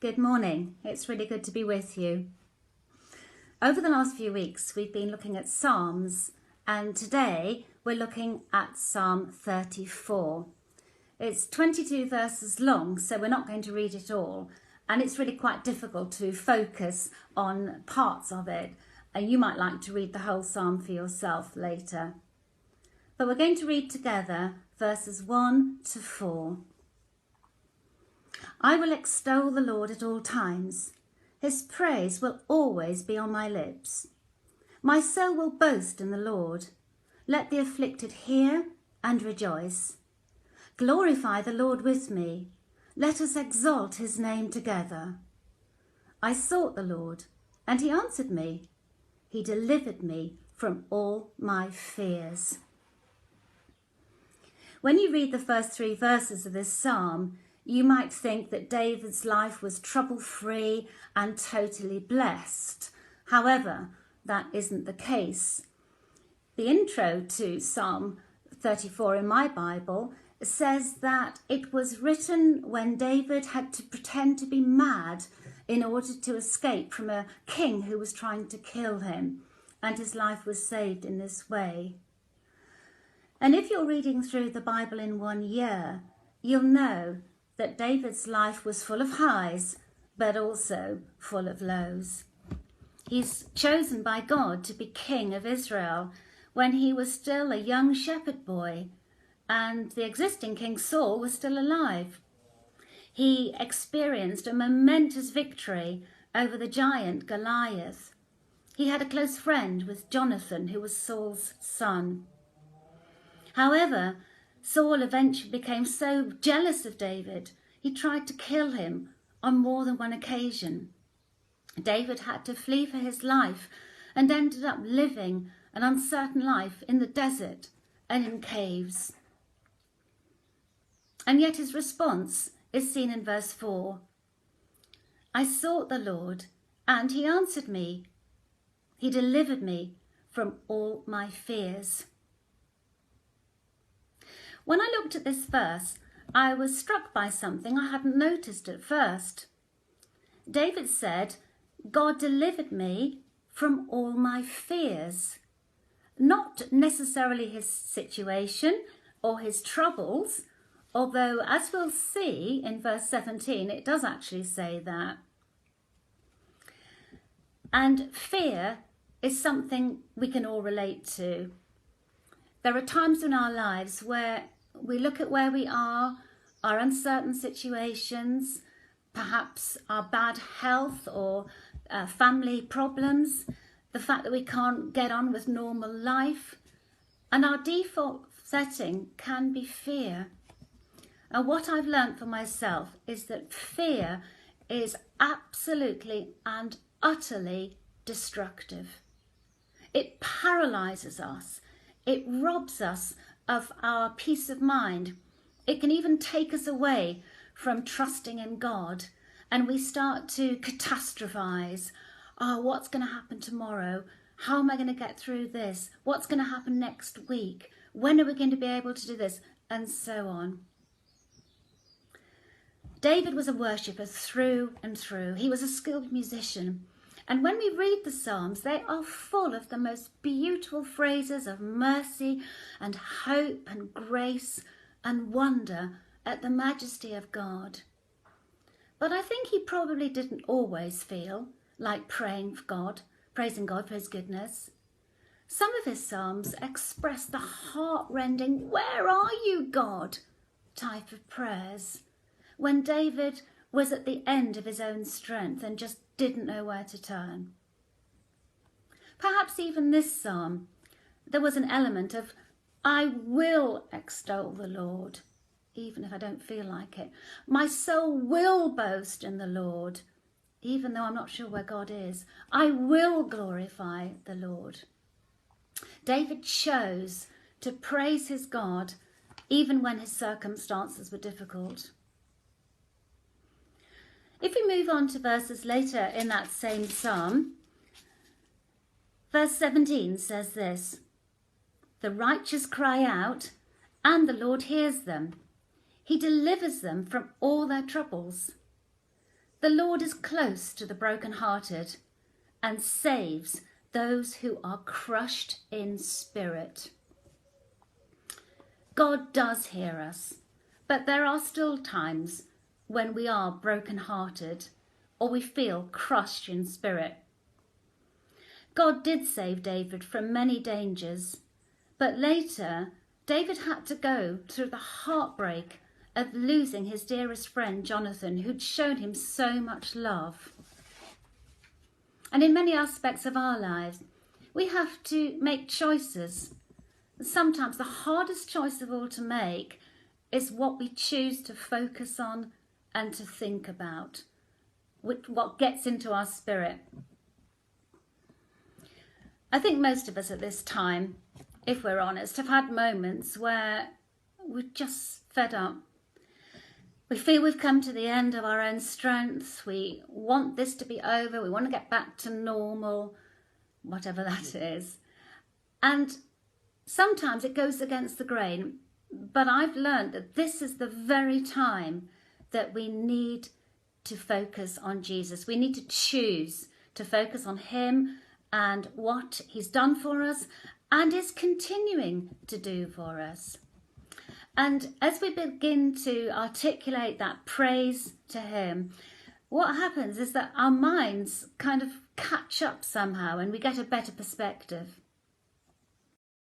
Good morning. It's really good to be with you. Over the last few weeks, we've been looking at Psalms, and today we're looking at Psalm 34. It's 22 verses long, so we're not going to read it all, and it's really quite difficult to focus on parts of it, and you might like to read the whole psalm for yourself later. But we're going to read together verses 1 to 4. I will extol the Lord at all times. His praise will always be on my lips. My soul will boast in the Lord. Let the afflicted hear and rejoice. Glorify the Lord with me. Let us exalt his name together. I sought the Lord, and he answered me. He delivered me from all my fears. When you read the first 3 verses of this psalm, you might think that David's life was trouble-free and totally blessed. However, that isn't the case. The intro to Psalm 34 in my Bible says that it was written when David had to pretend to be mad in order to escape from a king who was trying to kill him, and his life was saved in this way. And if you're reading through the Bible in 1 year, you'll know that David's life was full of highs, but also full of lows. He's chosen by God to be king of Israel when he was still a young shepherd boy, and the existing King Saul was still alive. He experienced a momentous victory over the giant Goliath. He had a close friend with Jonathan, who was Saul's son. However, Saul eventually became so jealous of David, he tried to kill him on more than one occasion. David had to flee for his life and ended up living an uncertain life in the desert and in caves. And yet his response is seen in verse 4. I sought the Lord, and he answered me. He delivered me from all my fears. When I looked at this verse, I was struck by something I hadn't noticed at first. David said, God delivered me from all my fears. Not necessarily his situation or his troubles, although as we'll see in verse 17, it does actually say that. And fear is something we can all relate to. There are times in our lives where we look at where we are, our uncertain situations, perhaps our bad health or family problems, the fact that we can't get on with normal life, and our default setting can be fear. And what I've learned for myself is that fear is absolutely and utterly destructive. It paralyzes us. It robs us of our peace of mind. It can even take us away from trusting in God, and we start to catastrophize. Oh, what's going to happen tomorrow? How am I going to get through this? What's going to happen next week? When are we going to be able to do this? And so on. David was a worshipper through and through. He was a skilled musician. And when we read the Psalms, they are full of the most beautiful phrases of mercy and hope and grace and wonder at the majesty of God. But I think he probably didn't always feel like praising God for his goodness. Some of his Psalms express the heart-rending, "Where are you, God?" type of prayers, when David was at the end of his own strength and just didn't know where to turn. Perhaps even this psalm, there was an element of, I will extol the Lord, even if I don't feel like it. My soul will boast in the Lord, even though I'm not sure where God is. I will glorify the Lord. David chose to praise his God, even when his circumstances were difficult. If we move on to verses later in that same psalm, verse 17 says this, the righteous cry out, and the Lord hears them. He delivers them from all their troubles. The Lord is close to the brokenhearted and saves those who are crushed in spirit. God does hear us, but there are still times when we are brokenhearted or we feel crushed in spirit. God did save David from many dangers, but later David had to go through the heartbreak of losing his dearest friend Jonathan, who'd shown him so much love. And in many aspects of our lives, we have to make choices. Sometimes the hardest choice of all to make is what we choose to focus on and to think about, what gets into our spirit. I think most of us at this time, if we're honest, have had moments where we're just fed up. We feel we've come to the end of our own strength. We want this to be over. We want to get back to normal, whatever that is. And sometimes it goes against the grain, but I've learned that this is the very time that we need to focus on Jesus. We need to choose to focus on him and what he's done for us and is continuing to do for us. And as we begin to articulate that praise to him, what happens is that our minds kind of catch up somehow and we get a better perspective.